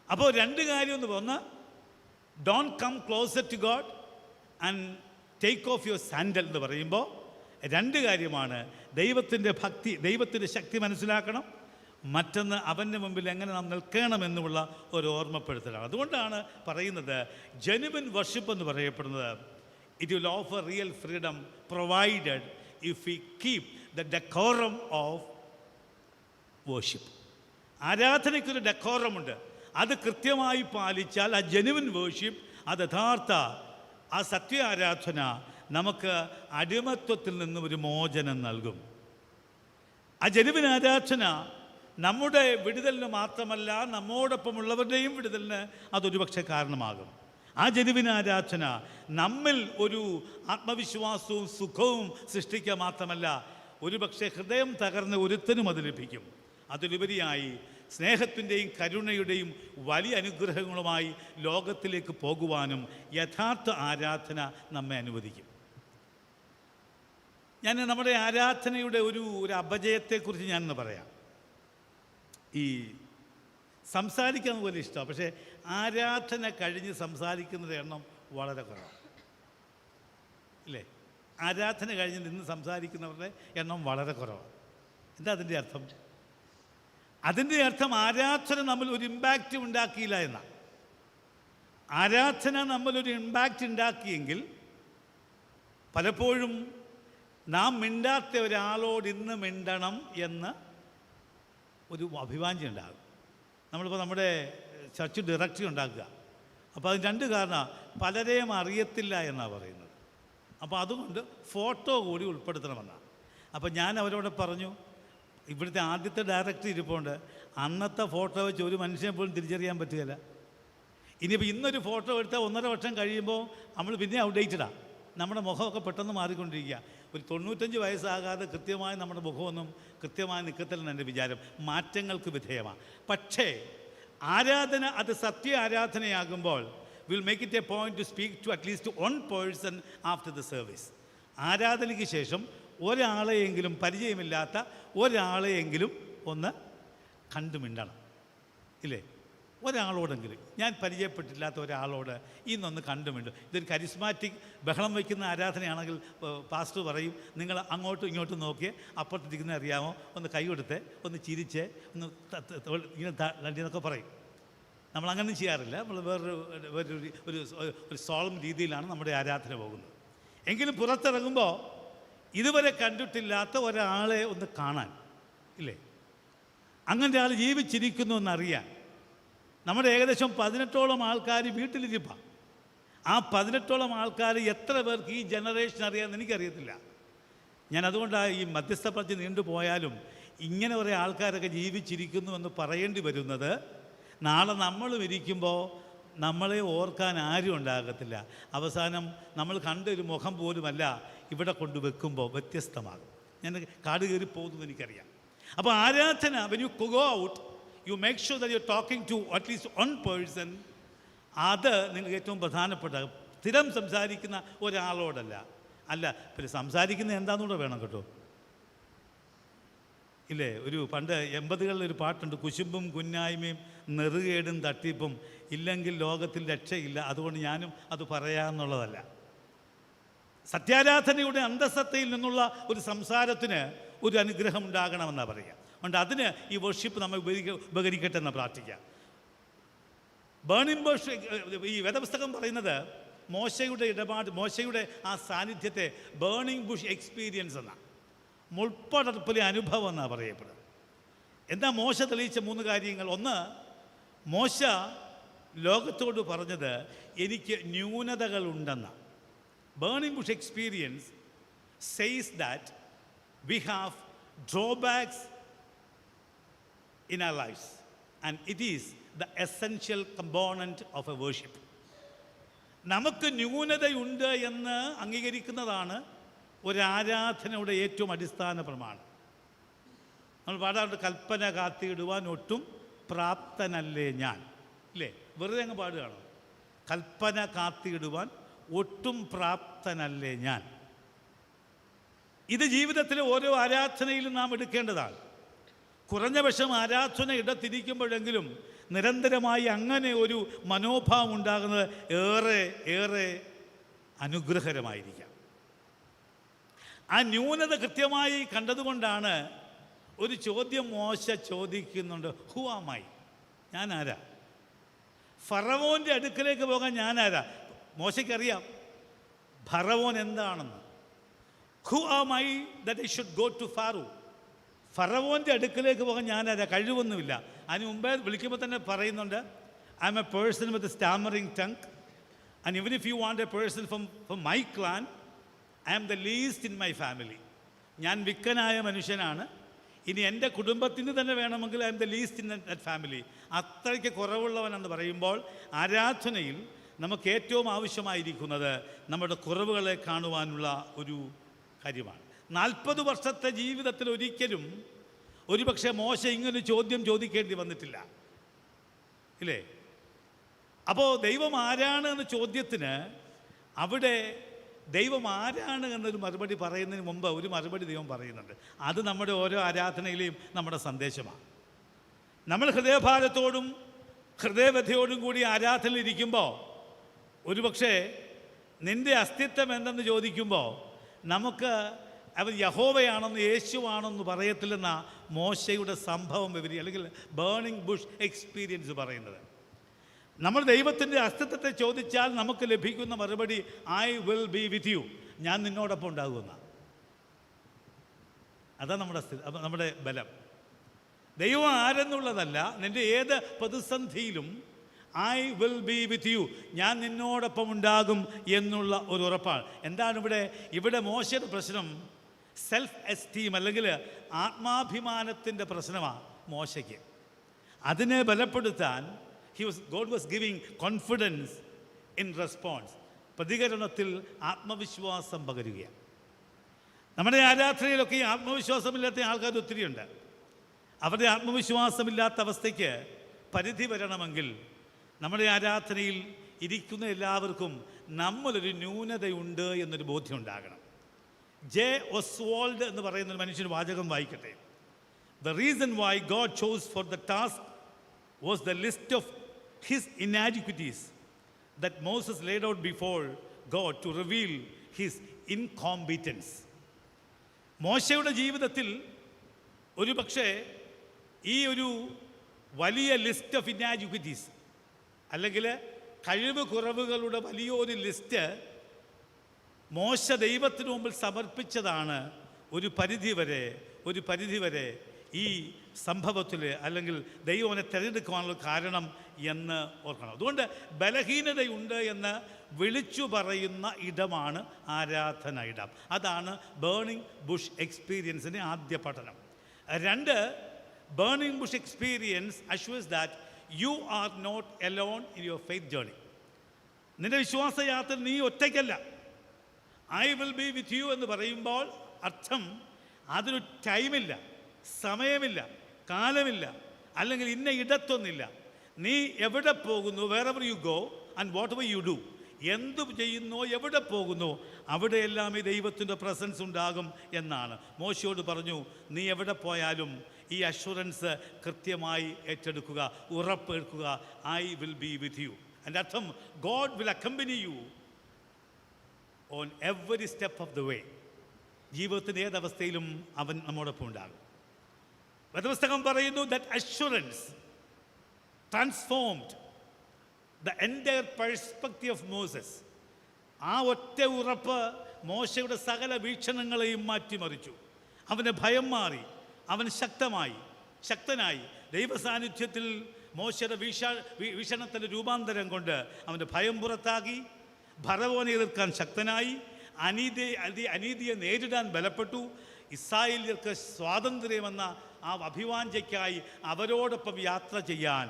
അപ്പോൾ 2 കാര്യം എന്ന് പറഞ്ഞാൽ, don't come closer to God and take off your sandal എന്ന് പറയുമ്പോൾ രണ്ട് കാര്യമാണ്. ദൈവത്തിൻ്റെ ഭക്തി, ദൈവത്തിൻ്റെ ശക്തി മനസ്സിലാക്കണം. മറ്റൊന്ന് അവൻ്റെ മുമ്പിൽ എങ്ങനെ നാം നിൽക്കണമെന്നുള്ള ഒരു ഓർമ്മപ്പെടുത്തലാണ്. അതുകൊണ്ടാണ് പറയുന്നത് ജെനുവിൻ വർഷിപ്പ് എന്ന് പറയപ്പെടുന്നത് it will offer real freedom provided if we keep the decorum of worship. ആരാധനയ്ക്കൊരു ഡെക്കോറമുണ്ട്. അത് കൃത്യമായി പാലിച്ചാൽ ആ ജെനുവിൻ വേർഷിപ്പ്, അത് യഥാർത്ഥ ആ സത്യ ആരാധന നമുക്ക് അടിമത്വത്തിൽ നിന്നും ഒരു മോചനം നൽകും. ആ ജെനുവിൻ ആരാധന നമ്മുടെ വിടുതലിന് മാത്രമല്ല, നമ്മോടൊപ്പമുള്ളവരുടെയും വിടുതലിന് അതൊരു പക്ഷേ കാരണമാകും. ആ ജെനുവിൻ ആരാധന നമ്മിൽ ഒരു ആത്മവിശ്വാസവും സുഖവും സൃഷ്ടിക്കുക മാത്രമല്ല, ഒരുപക്ഷെ ഹൃദയം തകർന്ന് ഒരുത്തനും അത് ലഭിക്കും. അതിലുപരിയായി സ്നേഹത്തിൻ്റെയും കരുണയുടെയും വലിയ അനുഗ്രഹങ്ങളുമായി ലോകത്തിലേക്ക് പോകുവാനും യഥാർത്ഥ ആരാധന നമ്മെ അനുവദിക്കും. ഞാൻ നമ്മുടെ ആരാധനയുടെ ഒരു അപജയത്തെക്കുറിച്ച് ഞാനൊന്ന് പറയാം. ഈ സംസാരിക്കാൻ പോലെ ഇഷ്ടമാണ്, പക്ഷേ ആരാധന കഴിഞ്ഞ് സംസാരിക്കുന്നതിൻ്റെ എണ്ണം വളരെ കുറവാണ്, ഇല്ലേ? ആരാധന കഴിഞ്ഞ് നിന്ന് സംസാരിക്കുന്നവരുടെ എണ്ണം വളരെ കുറവാണ്. എന്താ അതിൻ്റെ അർത്ഥം? അതിൻ്റെ അർത്ഥം ആരാധന നമ്മൾ ഒരു ഇമ്പാക്റ്റ് ഉണ്ടാക്കിയില്ല എന്നാണ്. ആരാധന നമ്മളൊരു ഇമ്പാക്റ്റ് ഉണ്ടാക്കിയെങ്കിൽ പലപ്പോഴും നാം മിണ്ടാത്ത ഒരാളോട് ഇന്ന് മിണ്ടണം എന്ന് ഒരു അഭിവാഞ്ചി ഉണ്ടാകും. നമ്മളിപ്പോൾ നമ്മുടെ ചർച്ച് ഡയറക്ടറി ഉണ്ടാക്കുക. അപ്പോൾ അതിന് രണ്ട് കാരണം, പലരെയും അറിയത്തില്ല എന്നാണ് പറയുന്നത്. അപ്പോൾ അതുകൊണ്ട് ഫോട്ടോ കൂടി ഉൾപ്പെടുത്തണമെന്നാണ്. അപ്പോൾ ഞാൻ അവരോട് പറഞ്ഞു, ഇവിടുത്തെ ആദ്യത്തെ ഡയറക്ടർ ഇരിപ്പുണ്ട്, അന്നത്തെ ഫോട്ടോ വെച്ച് ഒരു മനുഷ്യനെ പോലും തിരിച്ചറിയാൻ പറ്റുകയില്ല. ഇനിയിപ്പോൾ ഇന്നൊരു ഫോട്ടോ എടുത്താൽ 1.5 വർഷം കഴിയുമ്പോൾ നമ്മൾ പിന്നെ ഔട്ട്ഡേറ്റഡാണ്. നമ്മുടെ മുഖമൊക്കെ പെട്ടെന്ന് മാറിക്കൊണ്ടിരിക്കുക. ഒരു 95 വയസ്സാകാതെ കൃത്യമായി നമ്മുടെ മുഖമൊന്നും കൃത്യമായി നിൽക്കത്തില്ലെന്ന് എൻ്റെ വിചാരം. മാറ്റങ്ങൾക്ക് വിധേയമാണ്. പക്ഷേ ആരാധന അത് സത്യ ആരാധനയാകുമ്പോൾ will make it a point to speak to at least 1 person after the service. ആരാധനയ്ക്ക് ശേഷം ഒരാളെയെങ്കിലും, പരിചയമില്ലാത്ത ഒരാളെയെങ്കിലും ഒന്ന് കണ്ടുമിണ്ടണം, ഇല്ലേ? ഒരാളോടെങ്കിലും, ഞാൻ പരിചയപ്പെട്ടില്ലാത്ത ഒരാളോട് ഇന്നൊന്ന് കണ്ടുമിണ്ടും. ഇതൊരു കരിസ്മാറ്റിക് ബഹളം വയ്ക്കുന്ന ആരാധനയാണെങ്കിൽ പാസ്റ്റർ പറയും, നിങ്ങൾ അങ്ങോട്ടും ഇങ്ങോട്ടും നോക്കിയേ, അപ്പുറത്തിരിക്കുന്ന അറിയാമോ, ഒന്ന് കൈ കൊടുത്തേ, ഒന്ന് ചിരിച്ചേ, ഒന്ന് ഇങ്ങനെ എന്നൊക്കെ പറയും. നമ്മളങ്ങനെ ചെയ്യാറില്ല. നമ്മൾ വേറൊരു സോളം രീതിയിലാണ് നമ്മുടെ ആരാധന പോകുന്നത്. എങ്കിലും പുറത്തിറങ്ങുമ്പോൾ ഇതുവരെ കണ്ടിട്ടില്ലാത്ത ഒരാളെ ഒന്ന് കാണാൻ, ഇല്ലേ? അങ്ങനെ ഒരാൾ ജീവിച്ചിരിക്കുന്നു എന്നറിയാൻ. നമ്മുടെ ഏകദേശം 18ഓളം ആൾക്കാർ വീട്ടിലിരിപ്പാണ്. ആ 18ഓളം ആൾക്കാർ എത്ര പേർക്ക് ഈ ജനറേഷൻ അറിയാമെന്ന് എനിക്കറിയത്തില്ല. ഞാൻ അതുകൊണ്ടാണ് ഈ മധ്യസ്ഥ പ്രജ്ഞ നീണ്ടുപോയാലും ഇങ്ങനെ കുറേ ആൾക്കാരൊക്കെ ജീവിച്ചിരിക്കുന്നു എന്ന് പറയേണ്ടി വരുന്നത്. നാളെ നമ്മളും ഇരിക്കുമ്പോൾ നമ്മളെ ഓർക്കാൻ ആരും ഉണ്ടാകത്തില്ല. അവസാനം നമ്മൾ കണ്ടൊരു മുഖം പോലുമല്ല ഇവിടെ കൊണ്ട് വെക്കുമ്പോൾ വ്യത്യസ്തമാകും. ഞാൻ കാട് കയറി പോകുന്നത് എനിക്കറിയാം. അപ്പോൾ ആരാധന, when you go out, you make sure that you're talking to at least 1 person. അത് നിങ്ങൾക്ക് ഏറ്റവും പ്രധാനപ്പെട്ട, സ്ഥിരം സംസാരിക്കുന്ന ഒരാളോടല്ല. പിന്നെ സംസാരിക്കുന്നത് എന്താണെന്നൂടെ വേണം കേട്ടോ, ഇല്ലേ? ഒരു പണ്ട് 80കളിൽ ഒരു പാട്ടുണ്ട്, കുശുമ്പും കുന്നായ്മയും നെറുകേടും തട്ടിപ്പും ഇല്ലെങ്കിൽ ലോകത്തിൽ രക്ഷയില്ല. അതുകൊണ്ട് ഞാനും അത് പറയാമെന്നുള്ളതല്ല. സത്യാരാധനയുടെ അന്തസത്തയിൽ നിന്നുള്ള ഒരു സംസാരത്തിന് ഒരു അനുഗ്രഹം ഉണ്ടാകണമെന്നാണ് പറയുക. അതുകൊണ്ട് അതിന് ഈ വർഷിപ്പ് നമ്മൾ ഉപകരിക്കട്ടെ എന്ന് പ്രാർത്ഥിക്കാം. ബേണിംഗ് ബുഷ്, ഈ വേദപുസ്തകം പറയുന്നത് മോശയുടെ ഇടപാട്, മോശയുടെ ആ സാന്നിധ്യത്തെ ബേണിംഗ് ബുഷ് എക്സ്പീരിയൻസ് എന്നാണ്, മുൾപ്പടർപ്പിലെ അനുഭവം എന്നാണ് പറയപ്പെടുന്നത്. എന്താ മോശ തെളിയിച്ച 3 കാര്യങ്ങൾ? ഒന്ന്, മോശ ലോകത്തോട് പറഞ്ഞത് എനിക്ക് ന്യൂനതകളുണ്ടെന്ന്. Burning bush experience says that we have drawbacks in our lives, and it is the essential component of a worship. നമുക്ക് ന്യൂനതയുണ്ട് എന്ന് അംഗീകരിക്കുന്നതാണ് ഒരു ആരാധനയുടെ ഏറ്റവും അടിസ്ഥാന പ്രമാണം. നമ്മൾ പാടാറുണ്ട്, കൽപ്പന കാത്തിടുവാൻ ഒട്ടും പ്രാപ്തനല്ലേ ഞാൻ, ഇല്ലേ? വെറുതെ അങ്ങ് പാടുകയാണോ? കൽപ്പന കാത്തിടുവാൻ ഒട്ടും പ്രാപ്തനല്ലേ ഞാൻ. ഇത് ജീവിതത്തിലെ ഓരോ ആരാധനയിലും നാം എടുക്കേണ്ടതാണ്. കുറഞ്ഞ പക്ഷം ആരാധന ഇടത്തിരിക്കുമ്പോഴെങ്കിലും നിരന്തരമായി അങ്ങനെ ഒരു മനോഭാവം ഉണ്ടാകുന്നത് ഏറെ ഏറെ അനുഗ്രഹകരമായിരിക്കാം. ആ ന്യൂനത കൃത്യമായി കണ്ടതുകൊണ്ടാണ് ഒരു ചോദ്യം മോശ ചോദിക്കുന്നുണ്ട്, ഹു ആം ഐ? ഞാൻ ആരാ? ഫറവോൻ്റെ അടുക്കലേക്ക് പോകാൻ ഞാൻ ആരാ? മോശയ്ക്കറിയാം ഫറവോൻ എന്താണെന്ന്. Who am I that I should go to Pharaoh? ഫറവോൻ്റെ അടുക്കലേക്ക് പോകാൻ ഞാനാരാ? കഴിവൊന്നുമില്ല. അതിന് മുമ്പേ വിളിക്കുമ്പോൾ തന്നെ പറയുന്നുണ്ട്, I'm a person with stammering tongue and even if you want a person from my clan I am the least in my family. ഞാൻ വിക്കനായ മനുഷ്യനാണ്. ഇനി എൻ്റെ കുടുംബത്തിന് തന്നെ വേണമെങ്കിൽ I'm the least in that family. അത്രയ്ക്ക് കുറവുള്ളവനെന്ന് പറയുമ്പോൾ ആരാധനയിൽ നമുക്ക് ഏറ്റവും ആവശ്യമായിരിക്കുന്നത് നമ്മുടെ കുറവുകളെ കാണുവാനുള്ള ഒരു കാര്യമാണ്. 40 വർഷത്തെ ജീവിതത്തിൽ ഒരിക്കലും ഒരുപക്ഷെ മോശ ഇങ്ങനൊരു ചോദ്യം ചോദിക്കേണ്ടി വന്നിട്ടില്ല, ഇല്ലേ? അപ്പോൾ ദൈവം ആരാണ് എന്ന ചോദ്യത്തിന് അവിടെ ദൈവം ആരാണ് എന്നൊരു മറുപടി പറയുന്നതിന് മുമ്പ് ഒരു മറുപടി ദൈവം പറയുന്നുണ്ട്. അത് നമ്മുടെ ഓരോ ആരാധനയിലെയും നമ്മുടെ സന്ദേശമാണ്. നമ്മൾ ഹൃദയഭാരത്തോടും ഹൃദയവ്യഥയോടും കൂടി ആരാധനയിലിരിക്കുമ്പോൾ ഒരുപക്ഷെ നിൻ്റെ അസ്തിത്വം എന്തെന്ന് ചോദിക്കുമ്പോൾ നമുക്ക് അവർ യഹോവയാണെന്ന് യേശുവാണെന്ന് പറയത്തില്ലെന്ന മോശയുടെ സംഭവം വിവരി അല്ലെങ്കിൽ ബേണിംഗ് ബുഷ് എക്സ്പീരിയൻസ് പറയുന്നത്. നമ്മൾ ദൈവത്തിൻ്റെ അസ്തിത്വത്തെ ചോദിച്ചാൽ നമുക്ക് ലഭിക്കുന്ന മറുപടി I will be with you, ഞാൻ നിന്നോടൊപ്പം ഉണ്ടാകുമെന്ന. അതാണ് നമ്മുടെ ബലം. ദൈവം ആരെന്നുള്ളതല്ല, നിൻ്റെ ഏത് പ്രതിസന്ധിയിലും I will be with you, ഞാൻ നിന്നോടൊപ്പം ഉണ്ടാകും എന്നുള്ള ഒരു ഉറപ്പാണ്. എന്താണ് ഇവിടെ മോശയുടെ പ്രശ്നം? സെൽഫ് എസ്റ്റീം അല്ലെങ്കിൽ ആത്മാഭിമാനത്തിൻ്റെ പ്രശ്നമാണ് മോശയ്ക്ക്. അതിനെ ബലപ്പെടുത്താൻ God was giving confidence in response. പ്രതികരണത്തിൽ ആത്മവിശ്വാസം പകരുകയാണ്. നമ്മുടെ ആരാധനയിലൊക്കെ ഈ ആത്മവിശ്വാസമില്ലാത്ത ആൾക്കാർ ഒത്തിരിയുണ്ട്. അവരുടെ ആത്മവിശ്വാസമില്ലാത്ത അവസ്ഥയ്ക്ക് പരിധി വരണമെങ്കിൽ നമ്മുടെ ആരാധനയിൽ ഇരിക്കുന്ന എല്ലാവർക്കും നമ്മളൊരു ന്യൂനതയുണ്ട് എന്നൊരു ബോധ്യം ഉണ്ടാകണം. ജെ ഒസ്വാൾഡ് എന്ന് പറയുന്നൊരു മനുഷ്യന് വാചകം വായിക്കട്ടെ. The reason why God chose for the task was the list of his inadequacies that Moses laid out before God to reveal his incompetence. മോശയുടെ ജീവിതത്തിൽ ഒരു പക്ഷേ ഈ ഒരു വലിയ ലിസ്റ്റ് ഓഫ് ഇനാഡിക്വിറ്റീസ് അല്ലെങ്കിൽ കഴിവ് കുറവുകളുടെ വലിയൊരു ലിസ്റ്റ് മോശ ദൈവത്തിനു മുമ്പിൽ സമർപ്പിച്ചതാണ് ഒരു പരിധിവരെ ഈ സംഭവത്തിൽ അല്ലെങ്കിൽ ദൈവം അവനെ തിരഞ്ഞെടുക്കുവാനുള്ള കാരണം എന്ന് ഓർക്കണം. അതുകൊണ്ട് ബലഹീനതയുണ്ട് എന്ന് വിളിച്ചു പറയുന്ന ഇടമാണ് ആരാധന ഇടം. അതാണ് ബേണിംഗ് ബുഷ് എക്സ്പീരിയൻസിൻ്റെ ആദ്യ പഠനം. 2, burning bush experience assures that you are not alone in your faith journey. നിൻ്റെ വിശ്വാസയാത്ര നീ ഒറ്റയ്ക്കല്ല. I will be with you എന്ന് പറയുമ്പോൾ അർത്ഥം അതിനൊരു ടൈമില്ല, സമയമില്ല, കാലമില്ല, അല്ലെങ്കിൽ ഇന്ന ഇടത്തൊന്നില്ല. നീ എവിടെ പോകുന്നു, wherever you go and whatever you do, എന്തു ചെയ്യുന്നോ എവിടെ പോകുന്നോ അവിടെയെല്ലാം ഈ ദൈവത്തിൻ്റെ പ്രസൻസ് ഉണ്ടാകും എന്നാണ്. മോശയോട് പറഞ്ഞു, നീ എവിടെ പോയാലും ഈ അഷുറൻസ് കൃത്യമായി ഏറ്റെടുക്കുക, ഉറപ്പെടുക്കുക, I will be with you. അതിൻ്റെ അർത്ഥം God will accompany you on every step of the way. ജീവിതത്തിൻ്റെ ഏതവസ്ഥയിലും അവൻ നമ്മോടൊപ്പം ഉണ്ടാകും. വേദപുസ്തകം പറയുന്നു that assurance transformed the entire perspective of Moses. ആ ഒറ്റ ഉറപ്പ് മോശയുടെ സകല വീക്ഷണങ്ങളെയും മാറ്റിമറിച്ചു. അവന് ഭയം മാറി, അവൻ ശക്തനായി. ദൈവസാന്നിധ്യത്തിൽ മോശയുടെ വീക്ഷണത്തിൻ്റെ രൂപാന്തരം കൊണ്ട് അവൻ്റെ ഭയം പുറത്താക്കി, ഫറവോനെ എതിർക്കാൻ ശക്തനായി, അനീതിയെ നേരിടാൻ ബലപ്പെട്ടു. ഇസ്രായേല്യർക്ക് സ്വാതന്ത്ര്യമെന്ന ആ അഭിവാഞ്ചയ്ക്കായി അവരോടൊപ്പം യാത്ര ചെയ്യാൻ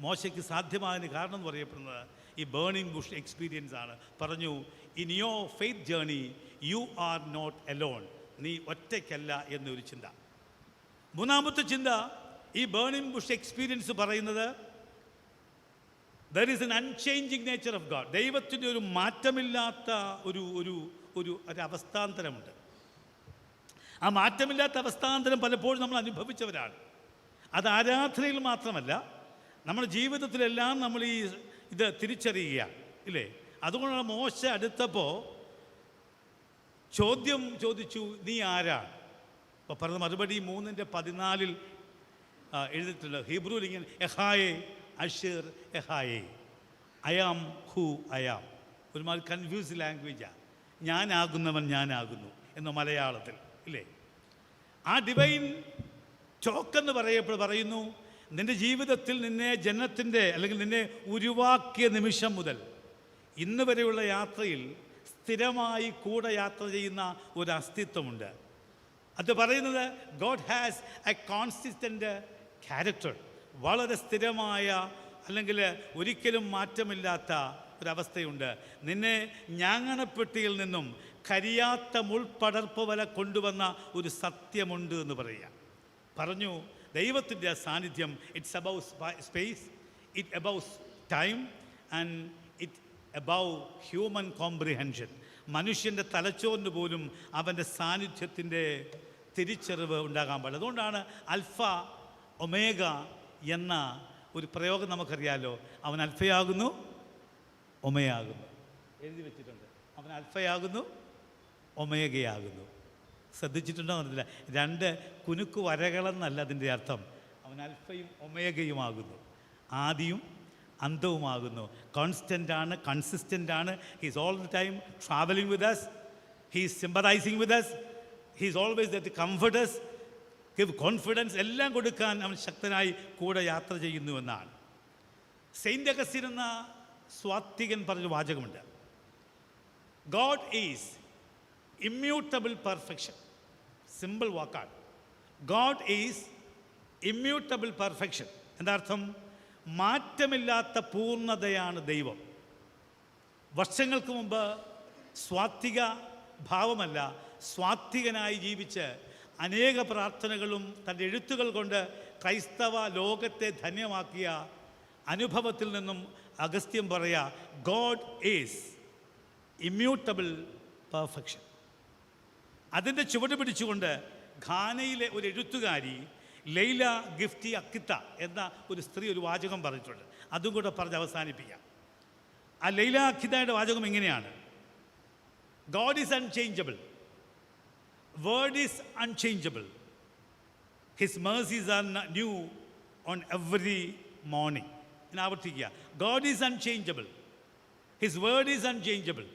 മോശയ്ക്ക് സാധ്യമായതിന് കാരണം എന്ന് പറയപ്പെടുന്നത് ഈ ബേണിംഗ് ബുഷ് എക്സ്പീരിയൻസ് ആണ്. പറഞ്ഞു, in your faith journey you are not alone, നീ ഒറ്റയ്ക്കല്ല എന്നൊരു ചിന്ത. മൂന്നാമത്തെ ചിന്ത, ഈ ബേണിംഗ് ബുഷ് എക്സ്പീരിയൻസ് പറയുന്നത് there is an unchanging nature of God. ദൈവത്തിൻ്റെ ഒരു മാറ്റമില്ലാത്ത ഒരു അവസ്ഥാന്തരമുണ്ട്. ആ മാറ്റമില്ലാത്ത അവസ്ഥാന്തരം പലപ്പോഴും നമ്മൾ അനുഭവിച്ചവരാണ്. അത് ആരാധനയിൽ മാത്രമല്ല, നമ്മുടെ ജീവിതത്തിലെല്ലാം നമ്മൾ ഇത് തിരിച്ചറിയുക, ഇല്ലേ? അതുകൊണ്ടാണ് മോശ അടുത്തപ്പോൾ ചോദ്യം ചോദിച്ചു, നീ ആരാണ്? അപ്പോൾ പറഞ്ഞ മറുപടി 3:14 എഴുതിയിട്ടുണ്ട്. ഹീബ്രുവിൽ ഇങ്ങനെ, എഹായേ അഷീർ എഹായേ, I am who I am. ഒരുമാതിരി കൺഫ്യൂസ് ലാംഗ്വേജാണ്. ഞാനാകുന്നവൻ ഞാനാകുന്നു എന്ന മലയാളത്തിൽ, ഇല്ലേ? ആ ഡിവൈൻ ചോക്കെന്ന് പറയുന്നു, നിൻ്റെ ജീവിതത്തിൽ നിന്നെ ജനനത്തിൻ്റെ അല്ലെങ്കിൽ നിന്നെ ഉരുവാക്കിയ നിമിഷം മുതൽ ഇന്ന് വരെയുള്ള യാത്രയിൽ സ്ഥിരമായി കൂടെ യാത്ര ചെയ്യുന്ന ഒരു അസ്തിത്വമുണ്ട്. അത് പറയുന്നത് ഗോഡ് ഹാസ് എ കോൺസിസ്റ്റൻ്റ് ക്യാരക്ടർ. വളരെ സ്ഥിരമായ അല്ലെങ്കിൽ ഒരിക്കലും മാറ്റമില്ലാത്ത ഒരവസ്ഥയുണ്ട്. നിന്നെ ഞാങ്ങണപ്പെട്ടിയിൽ നിന്നും കരിയാത്ത മുൾപടർപ്പ് വരെ കൊണ്ടുവന്ന ഒരു സത്യമുണ്ട് എന്ന് പറയുക. പറഞ്ഞു ദൈവത്തിൻ്റെ സാന്നിധ്യം, it's above space, it above time and it above human comprehension. മനുഷ്യൻ്റെ തലച്ചോറിന് പോലും അവൻ്റെ സാന്നിധ്യത്തിൻ്റെ തിരിച്ചറിവ് ഉണ്ടാകാൻ പാടില്ല. അതുകൊണ്ടാണ് അൽഫ ഒമേഗ എന്ന ഒരു പ്രയോഗം നമുക്കറിയാലോ. അവൻ അൽഫയാകുന്നു, ഒമയാകുന്നു, എഴുതി വെച്ചിട്ടുണ്ട്. അവൻ അൽഫയാകുന്നു, ഒമേഗയാകുന്നു. ശ്രദ്ധിച്ചിട്ടുണ്ടോ എന്നറിയില്ല. 2 കുനുക്ക് വരകളെന്നല്ല അതിൻ്റെ അർത്ഥം. അവൻ അൽഫയും ഒമേഗയുമാകുന്നു, ആദിയും അന്തവുമാകുന്നു. കോൺസ്റ്റൻ്റാണ്, കൺസിസ്റ്റൻ്റാണ്. He's all the time travelling with us, he's sympathising with us, he's always that comfort us, give confidence. എല്ലാം കൊടുക്കാൻ അവൻ ശക്തനായി കൂടെ യാത്ര ചെയ്യുന്നു എന്നാണ്. സെയിൻ്റ് അഗസ്റ്റിൻ എന്ന സ്വാത്വികൻ പറഞ്ഞ വാചകമുണ്ട്, God is immutable perfection. Simple വാക്കാണ്. God is immutable perfection. എന്താ അർത്ഥം? മാറ്റമില്ലാത്ത പൂർണ്ണതയാണ് ദൈവം. വർഷങ്ങൾക്ക് മുമ്പ് സ്വാത്വിക ഭാവമല്ല, സ്വാത്വികനായി ജീവിച്ച് അനേക പ്രാർത്ഥനകളും തൻ്റെ എഴുത്തുകൾ കൊണ്ട് ക്രൈസ്തവ ലോകത്തെ ധന്യമാക്കിയ അനുഭവത്തിൽ നിന്നും അഗസ്ത്യൻ പറയാ, ഗോഡ് ഈസ് ഇമ്മ്യൂട്ടബിൾ പെർഫെക്ഷൻ. അതിൻ്റെ ചുവട് പിടിച്ചുകൊണ്ട് ഘാനയിലെ ഒരു എഴുത്തുകാരി ലൈല ഗിഫ്റ്റി അക്കിത്ത എന്ന ഒരു സ്ത്രീ ഒരു വാചകം പറഞ്ഞിട്ടുണ്ട്. അതും കൂടെ പറഞ്ഞ് അവസാനിപ്പിക്കാം. ആ ലൈല അക്കിത്തയുടെ വാചകം എങ്ങനെയാണ്? God is unchangeable, word is unchangeable, his mercies are new on every morning. ഞാൻ ആവർത്തിക്കുക, God is unchangeable, his word is unchangeable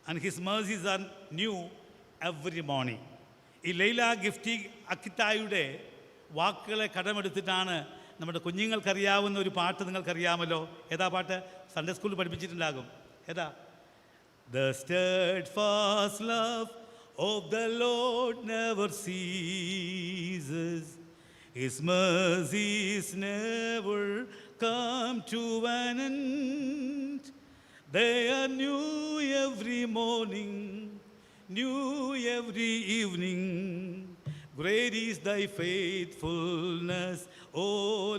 and his mercies are new every morning. ഈ ലൈല ഗിഫ്റ്റി അക്കിത്തായുടെ വാക്കുകളെ കടമെടുത്തിട്ടാണ് നമ്മുടെ കുഞ്ഞുങ്ങൾക്കറിയാവുന്ന ഒരു പാട്ട് നിങ്ങൾക്കറിയാമല്ലോ. ഏതാ പാട്ട്? സൺഡേ സ്കൂളിൽ പഠിപ്പിച്ചിട്ടുണ്ടാകും. ഏതാ? The steadfast love of the Lord never ceases, His mercies never come to an end. They are new every morning, new every evening. Great is thy faithfulness, O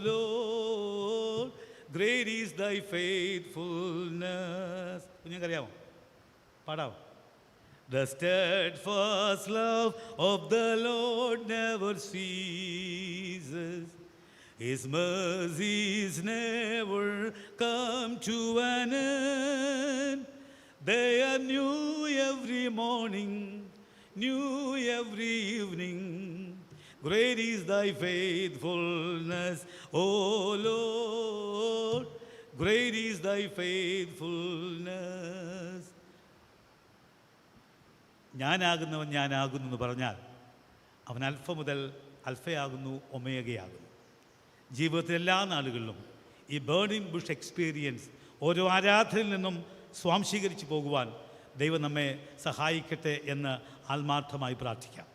Lord. Great is thy faithfulness. കുഞ്ഞുങ്ങൾക്കറിയാമോ? പാടാമോ? The steadfast love of the Lord never ceases, His mercies never come to an end. They are new every morning, new every evening. Great is thy faithfulness, O Lord. Great is thy faithfulness. ഞാനാകുന്നവൻ ഞാനാകുന്നു എന്ന് പറഞ്ഞാൽ അവൻ അൽഫ മുതൽ അൽഫയാകുന്നു, ഒമേഗയാകുന്നു. ജീവിതത്തിലെ എല്ലാ നാളുകളിലും ഈ burning bush experience ഓരോ ആരാധനയിൽ നിന്നും സ്വാംശീകരിച്ച് പോകുവാൻ ദൈവം നമ്മെ സഹായിക്കട്ടെ എന്ന് ആത്മാർത്ഥമായി പ്രാർത്ഥിക്കാം.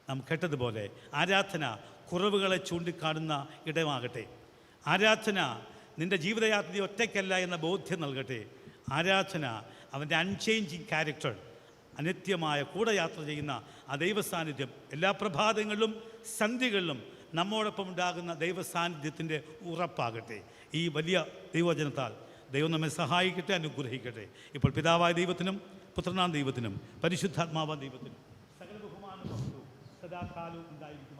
നാം കേട്ടതുപോലെ ആരാധന കുറവുകളെ ചൂണ്ടിക്കാണുന്ന ഇടമാകട്ടെ. ആരാധന നിൻ്റെ ജീവിതയാത്ര ഒറ്റയ്ക്കല്ല എന്ന ബോധ്യം നൽകട്ടെ. ആരാധന അവൻ്റെ അൺചേഞ്ചിങ് ക്യാരക്ടർ, അനിത്യമായ കൂടെ യാത്ര ചെയ്യുന്ന ആ ദൈവസാന്നിധ്യം എല്ലാ പ്രഭാതങ്ങളിലും സന്ധ്യകളിലും നമ്മോടൊപ്പം ഉണ്ടാകുന്ന ദൈവസാന്നിധ്യത്തിൻ്റെ ഉറപ്പാകട്ടെ. ഈ വലിയ ദൈവവചനത്താൽ ദൈവം നമ്മെ സഹായിക്കട്ടെ, അനുഗ്രഹിക്കട്ടെ. ഇപ്പോൾ പിതാവായ ദൈവത്തിനും പുത്രനാം ദൈവത്തിനും പരിശുദ്ധാത്മാവായ ദൈവത്തിനും സകല ബഹുമാനവും സദാകാലവും ഉണ്ടായിരിക്കും.